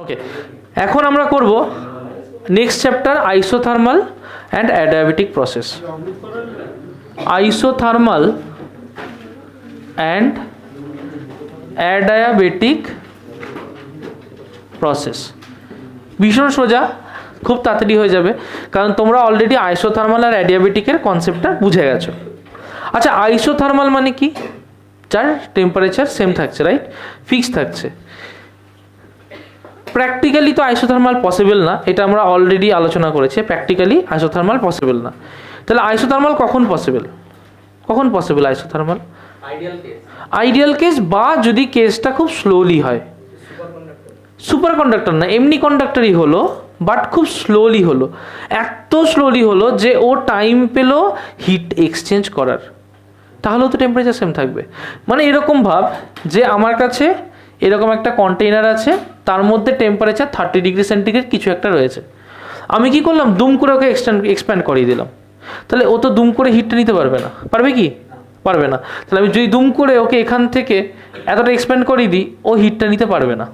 ওকে, এখন আমরা করব next chapter isothermal and adiabatic process. Isothermal and adiabatic process ভীষণ সোজা, খুব তাড়াতাড়ি হয়ে যাবে, কারণ তোমরা অলরেডি আইসোথার্মাল আর অ্যাডিয়াবেটিকের কনসেপ্টটা বুঝে গেছো। আচ্ছা, আইসোথার্মাল মানে কি? যার টেম্পারেচার সেম থাকছে, রাইট, ফিক্স থাকছে। প্র্যাকটিক্যালি তো আইসোথার্মাল পসিবল না, এটা আমরা অলরেডি আলোচনা করেছি। প্র্যাকটিক্যালি আইসোথার্মাল পসিবল না। তাহলে আইসোথার্মাল কখন পসিবল? কখন পসিবল আইসোথার্মাল? আইডিয়াল কেস, বা যদি কেসটা খুব স্লোলি হয়। সুপার কন্ডাক্টর না, এমনি কন্ডাক্টরই হলো, বাট খুব স্লোলি হলো, এত স্লোলি হলো যে ও টাইম পেল হিট এক্সচেঞ্জ করার, তাহলেও তো টেম্পারেচার সেম থাকবে। মানে এরকম ভাব যে আমার কাছে এরকম একটা কন্টেইনার আছে, তার মধ্যে টেম্পারেচার 30 ডিগ্রি সেন্টিগ্রেড কিছু একটা রয়েছে। আমি কি করলাম? দুম করে ওকে এক্সপ্যান্ড করিয়ে দিলাম। তাহলে ও তো দুম করে হিটটা নিতে পারবে না, পারবে কি? পারবে না। তাহলে আমি যদি দুম করে ওকে এখান থেকে এতটা এক্সপ্যান্ড করিয়ে দিই, ও হিটটা নিতে পারবে না।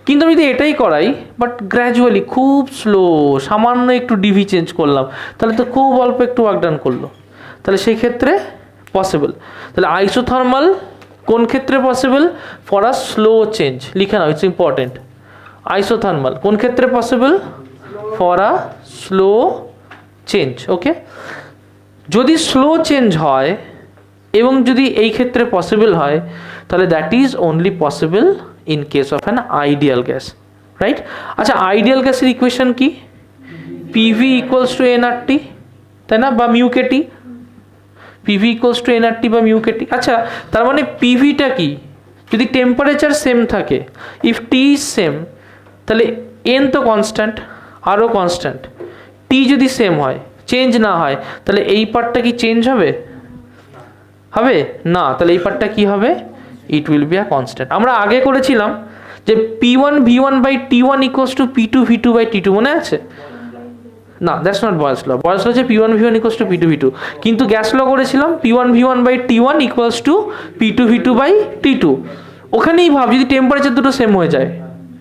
কিন্তু আমি যদি এটাই করাই, বাট গ্র্যাজুয়ালি, খুব স্লো, সামান্য একটু ডিভি চেঞ্জ করলাম, তাহলে তো খুব অল্প একটু ওয়ার্ক ডান করলো, তাহলে সেই ক্ষেত্রে পসিবল। তাহলে আইসোথার্মাল কোন ক্ষেত্রে possible? For a slow change. লিখে নাও, ইটস ইম্পর্টেন্ট। আইসোথার্মাল কোন ক্ষেত্রে possible? For a slow change. Okay, যদি স্লো চেঞ্জ হয় এবং যদি এই ক্ষেত্রে পসিবল হয়, তাহলে that is only possible in case of an ideal gas, right? আচ্ছা, আইডিয়াল গ্যাসের ইকুয়েশন কি? পিভি ইকুয়ালস টু এনআরটি, তাই না, বা মিউকেটি। পিভি ইকুয়ালস টু এনআরটি বা মিউকেটি। আচ্ছা, তার মানে পিভিটা কি? যদি টেম্পারেচার সেম থাকে, ইফ টি ইজ সেম, তাহলে এন তো কনস্ট্যান্ট, আরও কনস্ট্যান্ট। টি যদি সেম হয়, চেঞ্জ না হয়, তাহলে এই পার্টটা কি চেঞ্জ হবে? হবে না। তাহলে এই পার্টটা কি হবে? It will be a constant. আমরা আগে করেছিলাম যে P1 V1 by T1 equals to P2 V2 by T2, মনে আছে? না, দ্যাটস নট বয়েলস ল। বয়েলস ল হচ্ছে P1 V1 equals to P2 V2, কিন্তু গ্যাস ল করেছিলাম P1 V1 by T1 equals to P2 V2 by T2। ওখানেই ভাব, যদি টেম্পারেচার দুটো সেম হয়ে যায়,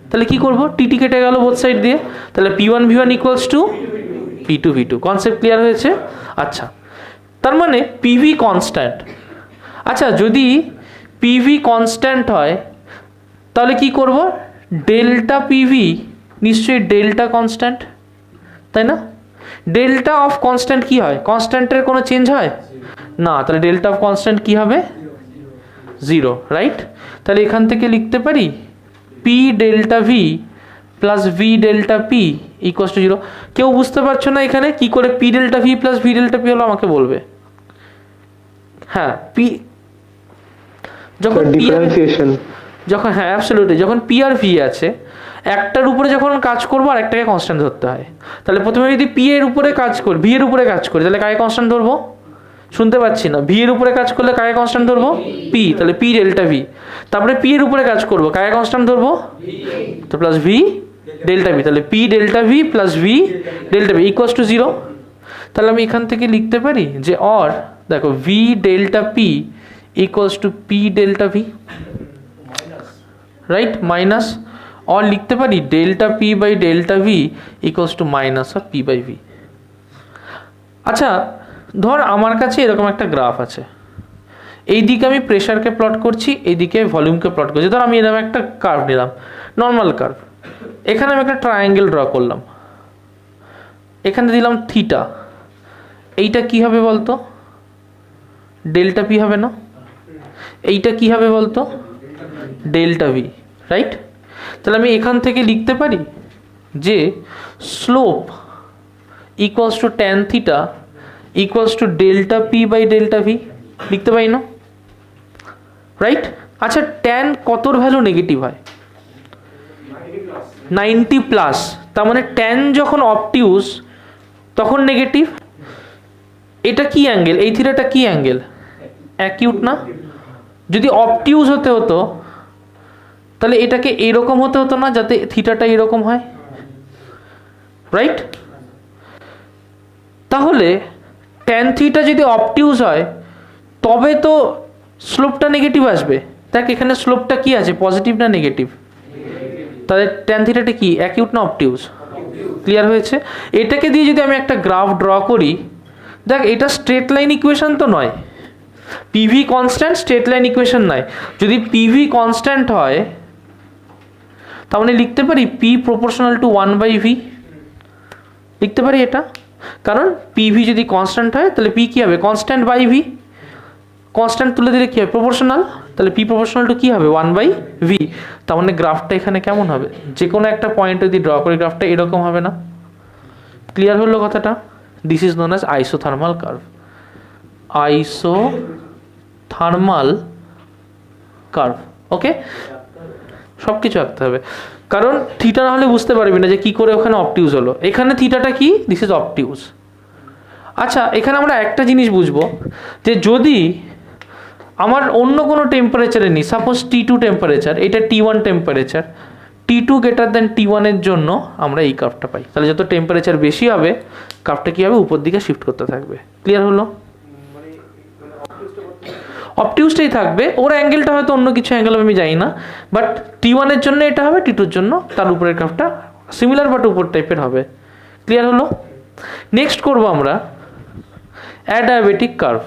তাহলে কি করব? টিটি কেটে গেল বোথ সাইড দিয়ে, তাহলে P1 V1 equals to P2 V2। Concept clear হয়েছে? আচ্ছা, তার মানে পিভি কনস্ট্যান্ট। আচ্ছা, যদি পিভি কনস্ট্যান্ট হয়, তাহলে কি করব? ডেল্টা পিভি নিশ্চয়ই ডেল্টা কনস্ট্যান্ট, তাই না? ডেল্টা অফ কনস্ট্যান্ট কি হয়? কনস্ট্যান্টের কোনো চেঞ্জ হয় না, তাহলে ডেল্টা অফ কনস্ট্যান্ট কি হবে? 0, রাইট? তাহলে এখান থেকে লিখতে পারি P delta V plus V delta P equals to 0। কেউ বুঝতে পারছো না এখানে কি করে P delta V plus V delta P হলো? আমাকে বলবে। হ্যাঁ, পি যখন ডিফারেন্সিয়েশন, যখন হ্যাঁ অ্যাবসলিউটলি, যখন পি আর ভি আছে, একটার উপরে যখন কাজ করবো আর একটাকে কনস্ট্যান্ট ধরতে হয়। তাহলে প্রথমে যদি পি এর উপরে কাজ করি, ভি এর উপরে কাজ করি, তাহলে কাকে কনস্ট্যান্ট ধরবো? শুনতে পাচ্ছি না। ভি এর উপরে কাজ করলে কাকে কনস্ট্যান্ট ধরবো? পি, তাহলে পি ডেল্টা ভি। তারপরে পি এর উপরে কাজ করবো, কাকে কনস্ট্যান্ট ধরবো? তো প্লাস ভি ডেল্টা ভি, তাহলে P delta V plus V delta V equals to 0। তাহলে আমি এখান থেকে লিখতে পারি যে অর, দেখো, V delta P equals to P delta V, right? Minus, or লিখতে পারি delta P by delta V equals to minus of P by V. আচ্ছা, ধর আমার কাছে এরকম একটা গ্রাফ আছে, এই দিকে আমি প্রেশারকে প্লট করছি, এইদিকে ভলিউমকে প্লট করছি। ধর আমি এরকম একটা কার্ভ নিলাম, নর্মাল কার্ভ। এখানে আমি একটা ট্রায়াঙ্গেল ড্র করলাম, এখানে দিলাম থিটা। এইটা কি হবে বলতো? ডেল্টা পি হবে না? এইটা কি হবে বলতো? Delta V, right? তাহলে আমি এখান থেকে লিখতে পারি যে slope equals to tan theta equals to delta P by delta V, লিখতে পারি না? রাইট? আচ্ছা, ট্যান কতর ভ্যালু নেগেটিভ হয়? 90 প্লাস। তার মানে ট্যান যখন অবটিউজ তখন নেগেটিভ। এটা কি অ্যাঙ্গেল? এই থিটাটা কি অ্যাঙ্গেল? অ্যাকিউট না? যদি অবটিউজ হতে হতো, তাহলে এটাকে এরকম হতে হতো না, যাতে থিটাটা এরকম হয়, রাইট? তাহলে ট্যান থিটা যদি অবটিউজ হয়, তবে তো স্লোপটা নেগেটিভ আসবে। দেখ, এখানে স্লোপটা কি আছে, পজিটিভ না নেগেটিভ? তাহলে ট্যান থিটাটা কি অ্যাকিউট না অবটিউজ? ক্লিয়ার হয়েছে? এটাকে দিয়ে যদি আমি একটা গ্রাফ ড্র করি, দেখ এটা স্ট্রেট লাইন ইকুয়েশন তো নয়, PV constant straight line equation নয়। যদি পিভি কনস্ট্যান্ট হয় তার মানে লিখতে পারি পি প্রপোর্শনাল টু 1/v, লিখতে পারি এটা। কারণ পিভি যদি কনস্ট্যান্ট হয় তাহলে পি কী হবে? Constant by V. কনস্ট্যান্ট তুলে দিলে কী হবে? প্রপোর্শনাল। তাহলে পি প্রপোর্শনাল টু কী হবে? 1/v। তার মানে গ্রাফটা এখানে কেমন হবে? যে কোনো একটা পয়েন্ট যদি ড্র করি গ্রাফটা এরকম হবে না? ক্লিয়ার হলো কথাটা? This is known as isothermal curve. Isothermal curve. Okay, সব কিছু আঁকতে হবে, কারণ থিটা না হলে বুঝতে পারবি না যে কি করে ওখানে অবটিউজ হলো। এখানে থিটাটা কি? This is obtuse. আচ্ছা, এখানে আমরা একটা জিনিস বুঝবো যে যদি আমার অন্য কোনো টেম্পারেচারে নিই, সাপোজ T2 টেম্পারেচার, এটা T1 temperature, T2 greater than T1 এর জন্য আমরা এই কার্ভটা পাই। তাহলে যত টেম্পারেচার বেশি হবে কার্ভটা কী হবে? উপর দিকে শিফট করতে থাকবে। ক্লিয়ার হলো? অবটিউজটাই থাকবে, ওর অ্যাঙ্গেলটা হয়তো অন্য কিছু অ্যাঙ্গেল আমি জানি না, বাট T1 এর জন্য এটা হবে, T2 এর জন্য তার উপরের কার্ভটা সিমিলার বাট উপর টাইপের হবে। ক্লিয়ার হলো? নেক্সট করব আমরা অ্যাডায়াবেটিক কার্ভ।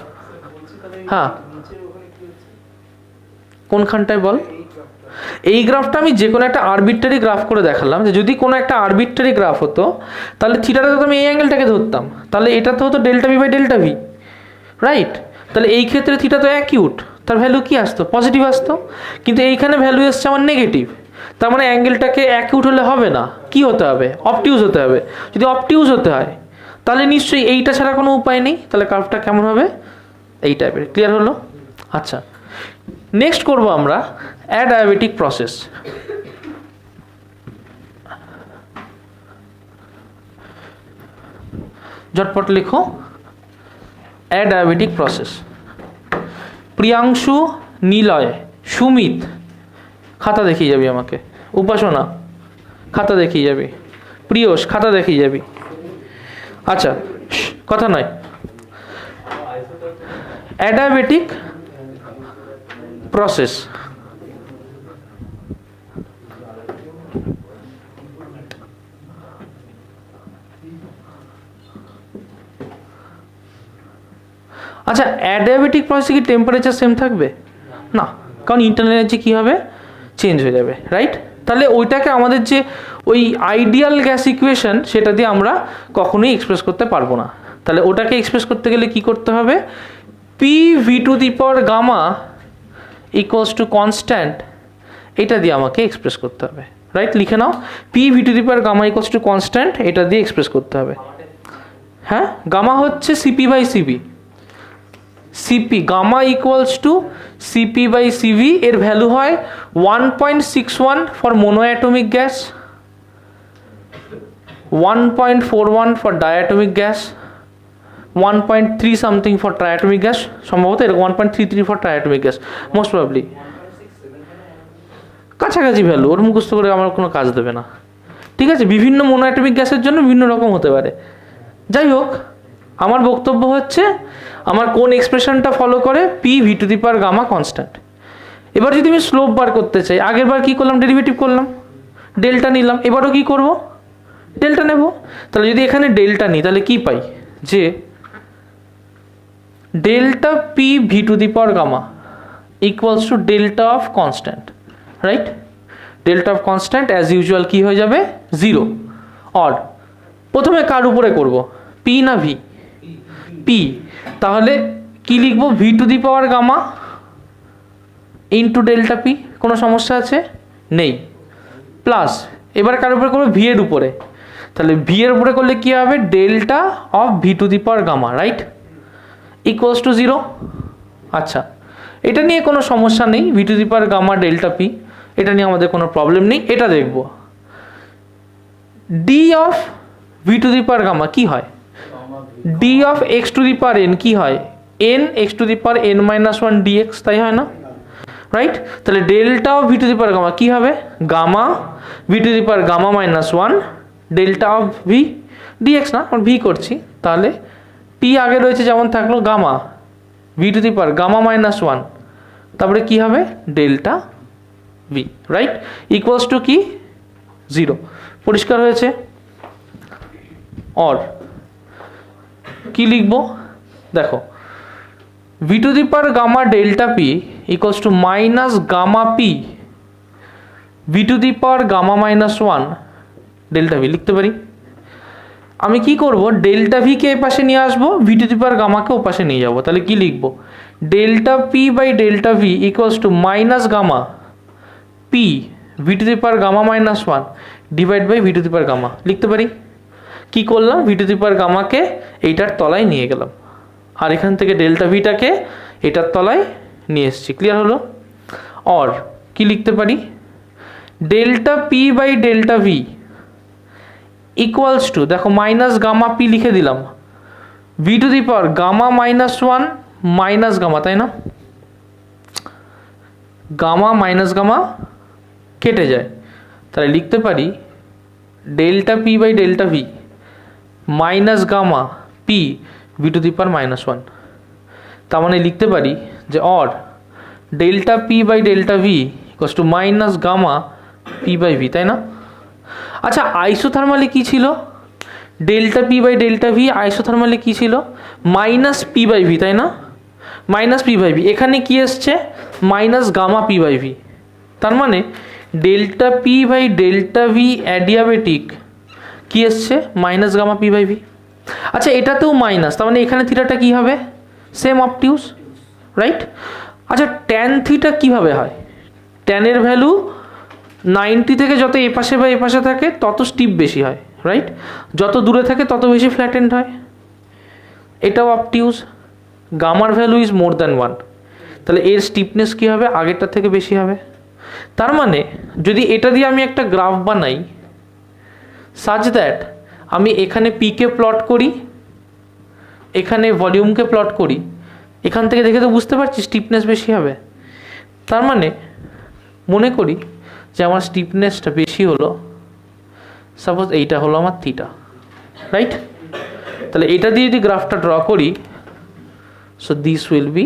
হ্যাঁ, কোনখানটায় বল? এই গ্রাফটা আমি যে কোনো একটা আরবিট্রারি গ্রাফ করে দেখালাম, যে যদি কোনো একটা আরবিট্রারি গ্রাফ হতো তাহলে থিটাটা তো আমি এই অ্যাঙ্গেলটাকে ধরতাম, তাহলে এটা তো হতো delta V by delta V, right? তাহলে এই ক্ষেত্রে থিটা তো অ্যাকিউট, তার ভ্যালু কি আসতো? পজিটিভ আসতো। কিন্তু এইখানে ভ্যালু এসছে আমার নেগেটিভ, তার মানে অ্যাঙ্গেলটাকে অ্যাকিউট হলে হবে না, কি হতে হবে? অবটিউজ হতে হবে। যদি অবটিউজ হতে হয় তাহলে নিশ্চয়ই এইটা ছাড়া কোনো উপায় নেই, তাহলে কার্ভটা কেমন হবে? এই টাইপের। ক্লিয়ার হলো? আচ্ছা, নেক্সট করব আমরা অ্যাডায়াবেটিক প্রসেস। ঝটপট লেখো অ্যাডায়াবেটিক প্রসেস। প্রিয়াংশু, নিলয়, সুমিত, খাতা দেখিয়ে যাবি আমাকে। উপাসনা, খাতা দেখিয়ে যাবি। প্রিয়স, খাতা দেখিয়ে যাবি। আচ্ছা, কথা নয়। অ্যাডায়াবেটিক প্রসেস আচ্ছা, অ্যাডায়াবেটিক প্রসেসে কি টেম্পারেচার সেম থাকবে? না, কারণ ইন্টারনাল এনার্জি কী হবে? চেঞ্জ হয়ে যাবে, রাইট? তাহলে ওইটাকে আমাদের যে ওই আইডিয়াল গ্যাস ইকুয়েশন সেটা দিয়ে আমরা কখনোই এক্সপ্রেস করতে পারবো না। তাহলে ওটাকে এক্সপ্রেস করতে গেলে কি করতে হবে? P V to the power gamma equals to constant, এটা দিয়ে আমাকে এক্সপ্রেস করতে হবে, রাইট? লিখে নাও, P V to the power gamma equals to constant, এটা দিয়ে এক্সপ্রেস করতে হবে। হ্যাঁ, গামা হচ্ছে CP by CV. CP gamma equals to CP by CV, এর ভ্যালু হয় 1.61 for monoatomic gas, 1.41 for diatomic gas, 1.3 something for triatomic gas, সম্ভবত এরকম 1.33 for triatomic gas, most probably. কাছাকাছি ভ্যালু, ওর মুখস্থ করে আমার কোনো কাজ দেবে না, ঠিক আছে? বিভিন্ন মোনোঅ্যাটমিক গ্যাসের জন্য বিভিন্ন রকম হতে পারে। যাই হোক, আমার বক্তব্য হচ্ছে আমার কোন এক্সপ্রেশনটা ফলো করে? P V to the power gamma constant. এবার যদি আমি স্লোপ বার করতে চাই, আগের বার কী করলাম? ডেরিভেটিভ করলাম, ডেল্টা নিলাম। এবারও কি করব? ডেল্টা নেব। তাহলে যদি এখানে ডেল্টা নিই তাহলে কি পাই? যে delta P V to the power gamma equals to delta of constant, right? Delta of constant as usual কী হয়ে যাবে? 0। অর প্রথমে কার উপরে করব? পি না ভি? পি। তাহলে কি লিখব? V to the power gamma into delta P. কোনো সমস্যা আছে? নেই। প্লাস এবার কার উপরে করবো? ভি এর উপরে। তাহলে ভি এর উপরে করলে কি হবে? Delta of V to the power gamma, right? Equals to 0। আচ্ছা, এটা নিয়ে কোনো সমস্যা নেই, V to the power gamma delta P, এটা নিয়ে আমাদের কোনো প্রবলেম নেই। এটা দেখব D of V to the power gamma কি হয়? D of X to the power N কি হয়? N X to the power N minus 1 D X, তাই হয় না? রাইট? তাহলে delta of V to the power gamma কি হবে? Gamma V to the power gamma minus 1 delta of V D X, না V করছি, তাহলে পি আগে রয়েছে যেমন থাকলো, gamma V to the power gamma minus 1, তারপরে কি হবে? Delta V, right? Equals to কি? 0। পরিষ্কার হয়েছে? অর কি লিখবো দেখো, V to the power gamma delta P equals to minus gamma P V to the power gamma minus 1 delta V লিখতে পারি। আমি কি করব, ডেল্টা ভিকে এই পাশে নিয়ে আসবো, ভি টু দি পাওয়ার গামাকে ও পাশে নিয়ে যাবো। তাহলে কি লিখবো, delta P by delta V equals to minus gamma P V to the power gamma minus 1 divide by V to the power gamma লিখতে পারি। কি করলাম, ভি টু দি পাওয়ার গামাকে এইটার তলায় নিয়ে গেলাম, আর এখান থেকে ডেল্টা ভিটাকে এটার তলায় নিয়ে এসেছি। ক্লিয়ার হলো? অর কি লিখতে পারি, delta P by delta V equals to, দেখো মাইনাস গামা পি লিখে দিলাম, V to the power gamma minus 1 minus gamma, তাই না? গামা মাইনাস গামা কেটে যায়, তাহলে লিখতে পারি delta P by delta V minus gamma P V to the power minus 1। তার মানে লিখতে পারি যে or delta P by delta V equals to minus gamma P by V, তাই না? আচ্ছা, আইসোথার্মালে কি ছিল, delta P by delta V আইসোথার্মালে কি ছিল, মাইনাস পি বাই ভি, তাই না? মাইনাস পি বাই ভি, এখানে কি এসছে, minus gamma P by V. তার মানে delta P by delta V adiabatic কি এসছে, minus gamma P by V. আচ্ছা, এটাতেও মাইনাস, তার মানে এখানে থিটাটা কি হবে, সেম অবটিউজ, রাইট? আচ্ছা, ট্যান থিটা কীভাবে হয়, ট্যানের ভ্যালু 90 থেকে যত এপাশে বা এপাশে থাকে তত স্টিপ বেশি হয়, রাইট? যত দূরে থাকে তত বেশি ফ্ল্যাটেন্ড হয়। এটাও অবটিউজ, গামার ভ্যালু ইজ মোর দ্যান 1, তাহলে এর স্টিপনেস কী হবে, আগেরটার থেকে বেশি হবে। তার মানে যদি এটা দিয়ে আমি একটা গ্রাফ বানাই সাচ দ্যাট আমি এখানে পিকে প্লট করি, এখানে ভলিউমকে প্লট করি, এখান থেকে দেখে তো বুঝতে পারছি স্টিপনেস বেশি হবে। তার মানে মনে করি যে আমার স্টিপনেসটা বেশি হলো, সাপোজ এইটা হলো আমার থিটা, রাইট? তাহলে এটা দিয়ে যদি গ্রাফটা ড্র করি, so this will be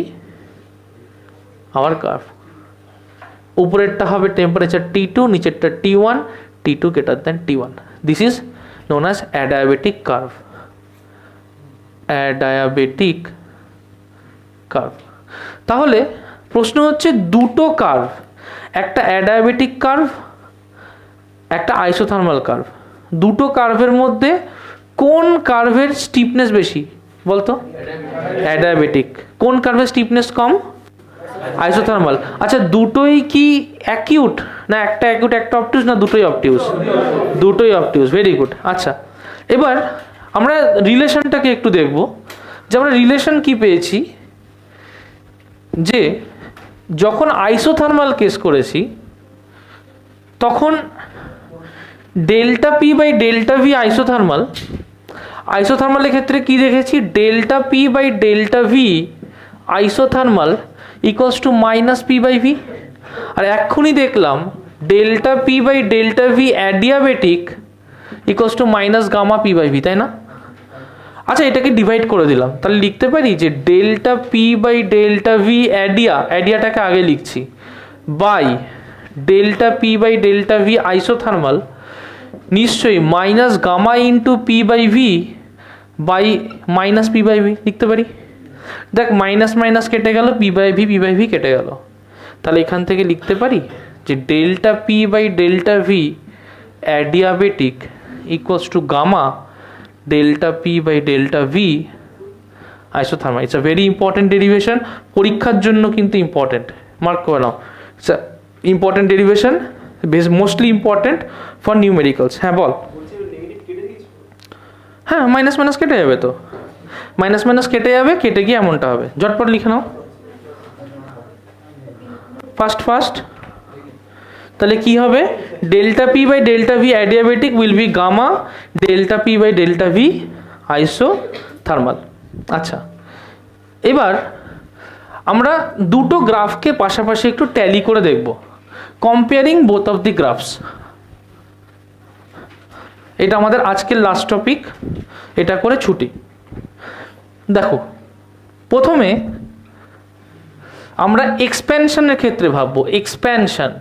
hour graph. উপরেরটা হবে টেম্পারেচার T2, নিচেরটা T1, T2 greater than T1। This is known as adiabatic curve, adiabatic curve. তাহলে প্রশ্ন হচ্ছে দুটো কার্ভ, একটা অ্যাডায়াবেটিক কার্ভ, একটা আইসোথার্মাল কার্ভ, দুটো কার্ভের মধ্যে কোন কার্ভের স্টিপনেস বেশি বলতো? অ্যাডায়াবেটিক। কোন কার্ভের স্টিপনেস কম? আইসোথার্মাল। আচ্ছা, দুটোই কি অ্যাকিউট, না একটা অ্যাকিউট একটা অবটিউজ, না দুটোই অবটিউজ? দুটোই অবটিউজ, ভেরি গুড। আচ্ছা, এবার আমরা রিলেশনটাকে একটু দেখব, যে আমরা রিলেশন কি পেয়েছি, যে যখন আইসোথার্মাল কেস করেছি তখন delta P by delta V isothermal, আইসোথার্মালের ক্ষেত্রে কি দেখেছি, delta P by delta V isothermal equals to minus P by V. আর এক্ষুনি দেখলাম delta P by delta V adiabatic equals to minus gamma P by V, তাই না? আচ্ছা, এটাকে ডিভাইড করে দিলাম, তাহলে লিখতে পারি যে delta P by delta V অ্যাডিয়াটাকে আগে লিখছি, by delta P by delta V isothermal নিশ্চয়ই minus gamma into P by V by minus P by V লিখতে পারি। দেখ, মাইনাস মাইনাস কেটে গেল, পি বাই ভি কেটে গেল, তাহলে এখান থেকে লিখতে পারি যে delta P by delta V adiabatic equals to gamma delta P by delta V isothermal. It's a very important derivation, পরীক্ষার জন্য কিন্তু ইম্পর্টেন্ট, মার্ক করে নাও। It's a important derivation, mostly important for numericals. হ্যাঁ বল। হ্যাঁ, মাইনাস মাইনাস কেটে যাবে, তো মাইনাস মাইনাস কেটে যাবে, কেটে গিয়ে এমনটা হবে। ঝটপট লিখে নাও ফার্স্ট। তাহলে কি হবে, delta P by delta V adiabatic will be gamma delta P by delta V isothermal. আচ্ছা, এবার আমরা দুটো গ্রাফকে পাশাপাশি একটু ট্যালি করে দেখব, comparing both of the graphs. এটা আমাদের আজকের লাস্ট টপিক, এটা করে ছুটি। দেখো, প্রথমে আমরা এক্সপ্যানশনের ক্ষেত্রে ভাববো। এক্সপ্যানশন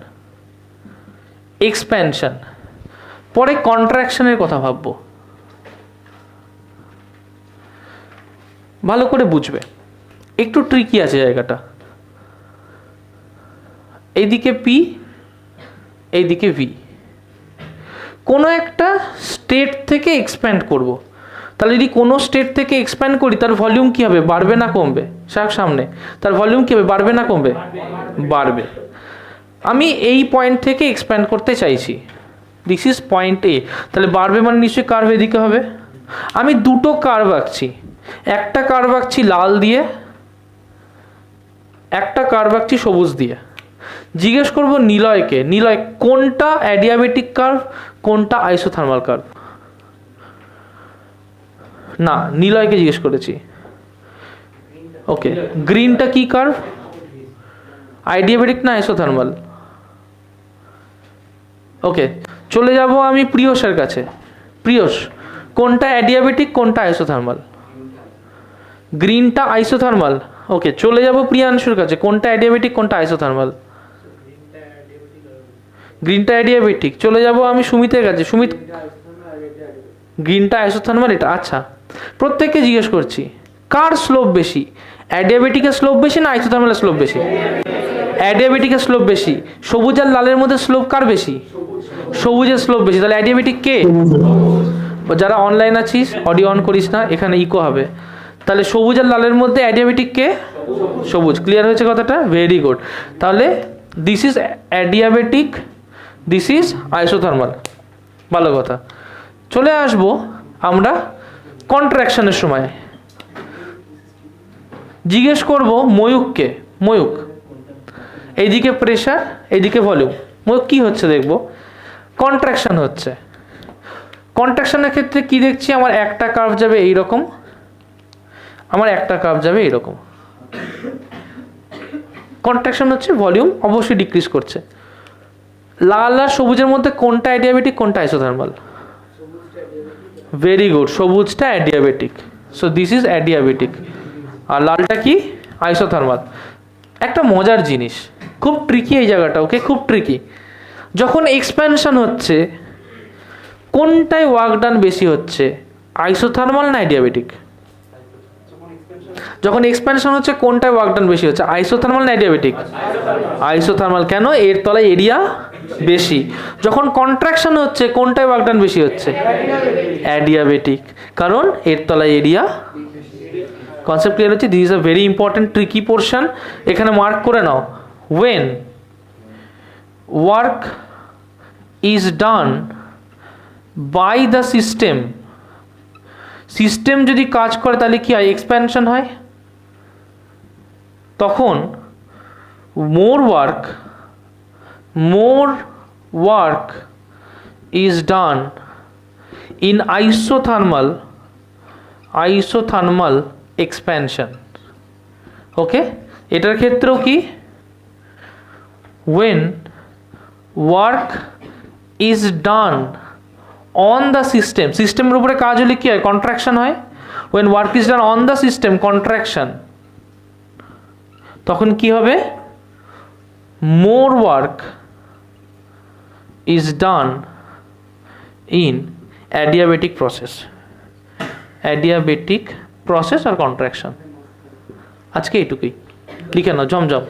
পরে কন্ট্রাকশনের কথা ভাববো, ভালো করে বুঝবে, একটু ট্রিকি আছে জায়গাটা। এইদিকে পি, এইদিকে ভি, কোনো একটা স্টেট থেকে এক্সপ্যান্ড করব, তাহলে যদি কোনো স্টেট থেকে এক্সপ্যান্ড করি তার ভলিউম কী হবে, বাড়বে না কমবে? সামনে তার ভলিউম কী হবে, বাড়বে না কমবে? বাড়বে। আমি এই পয়েন্ট থেকে এক্সপ্যান্ড করতে চাইছি, দিস ইজ পয়েন্ট এ, তাহলে বাড়বে মানে নিশ্চয়ই কার্ভ এদিকে হবে। আমি দুটো কার্ভ আঁকছি, একটা কার্ভ আঁকছি লাল দিয়ে, একটা কার্ভ আঁকছি সবুজ দিয়ে। জিজ্ঞেস করবো নিলয়কে, নিলয় কোনটা অ্যাডিয়াবেটিক কার্ভ, কোনটা আইসোথার্মাল কার্ভ? না, নিলয়কে জিজ্ঞেস করেছি। ওকে, গ্রিনটা কি কার্ভ, আইডিয়াবেটিক না আইসোথার্মাল? ওকে, চলে যাব আমি প্রিয়সের কাছে। প্রিয়স, কোনটা অ্যাডিয়াবেটিক, কোনটা আইসোথার্মাল? গ্রিনটা আইসোথার্মাল। ওকে, চলে যাব প্রিয়াংশুর কাছে, কোনটা অ্যাডিয়াবেটিক, কোনটা আইসোথার্মাল? গ্রিনটা অ্যাডিয়াবেটিক। চলে যাব আমি সুমিতের কাছে, সুমিত গ্রিনটা আইসোথার্মাল এটা। আচ্ছা, প্রত্যেককে জিজ্ঞেস করছি কার স্লোপ বেশি, অ্যাডিয়াবেটিকের স্লোপ বেশি না আইসোথার্মালের স্লোপ বেশি? অ্যাডিয়াবেটিকের স্লোপ বেশি। সবুজ আর লালের মধ্যে স্লোপ কার বেশি? সবুজের স্লোপ বেশি, তাহলে অ্যাডিয়াবেটিক কে? যারা অনলাইন আছিস অডিও অন করিস না, এখানে ইকো হবে। তাহলে সবুজ আর লালের মধ্যে অ্যাডিয়াবেটিক কে? সবুজ। ক্লিয়ার হয়েছে কথাটা? Very good. তাহলে this is adiabatic, this is isothermal. ভালো কথা। চলে আসবো আমরা কন্ট্রাকশনের সময়। জিজ্ঞেস করব ময়ূককে, ময়ূক এইদিকে প্রেশার, এইদিকে ভলিউম, ময়ূক কি হচ্ছে দেখব, কন্ট্রাকশন হচ্ছে। কন্ট্রাকশনের ক্ষেত্রে কি দেখছি, আমার একটা কার্ভ যাবে এইরকম, আমার একটা কার্ভ যাবে এইরকম। কন্ট্রাকশন হচ্ছে, ভলিউম অবশ্যই ডিক্রিজ করছে। লাল আর সবুজের মধ্যে কোনটা অ্যাডিয়াবেটিক, কোনটা আইসোথার্মাল? ভেরি গুড, সবুজটা adiabatic. So this is adiabatic, আর লালটা কি? আইসোথার্মাল। একটা মজার জিনিস, খুব ট্রিকি এই জায়গাটা, ওকে, খুব ট্রিকি। যখন এক্সপ্যানশন হচ্ছে কোনটায় ওয়ার্ক ডান বেশি হচ্ছে, আইসোথার্মাল না অ্যাডিয়াবেটিক? যখন এক্সপ্যানশন হচ্ছে কোনটায় ওয়ার্ক ডান বেশি হচ্ছে, আইসোথার্মাল না অ্যাডিয়াবেটিক? আইসোথার্মাল। কেন? এর তলায় এরিয়া বেশি। যখন কন্ট্রাকশন হচ্ছে কোনটায় ওয়ার্ক ডান বেশি হচ্ছে? অ্যাডিয়াবেটিক, কারণ এর তলায় এরিয়া। কনসেপ্ট ক্লিয়ার হচ্ছে? This is a very important tricky portion, এখানে মার্ক করে নাও। When work is done by the system, system যদি কাজ করে তাহলে কি হয়, এক্সপ্যানশন হয়। তখন more work is done in isothermal expansion. Okay, এটার ক্ষেত্রেও কি, when work is done on the system, সিস্টেমের উপরে কাজ হলে কি হয়, কন্ট্রাকশন হয়। when work is done on the system, contraction. তখন কি হবে, more work is done in adiabatic process, adiabatic process R contraction. আজকে এইটুকুই, লিখে নাও, জমজম।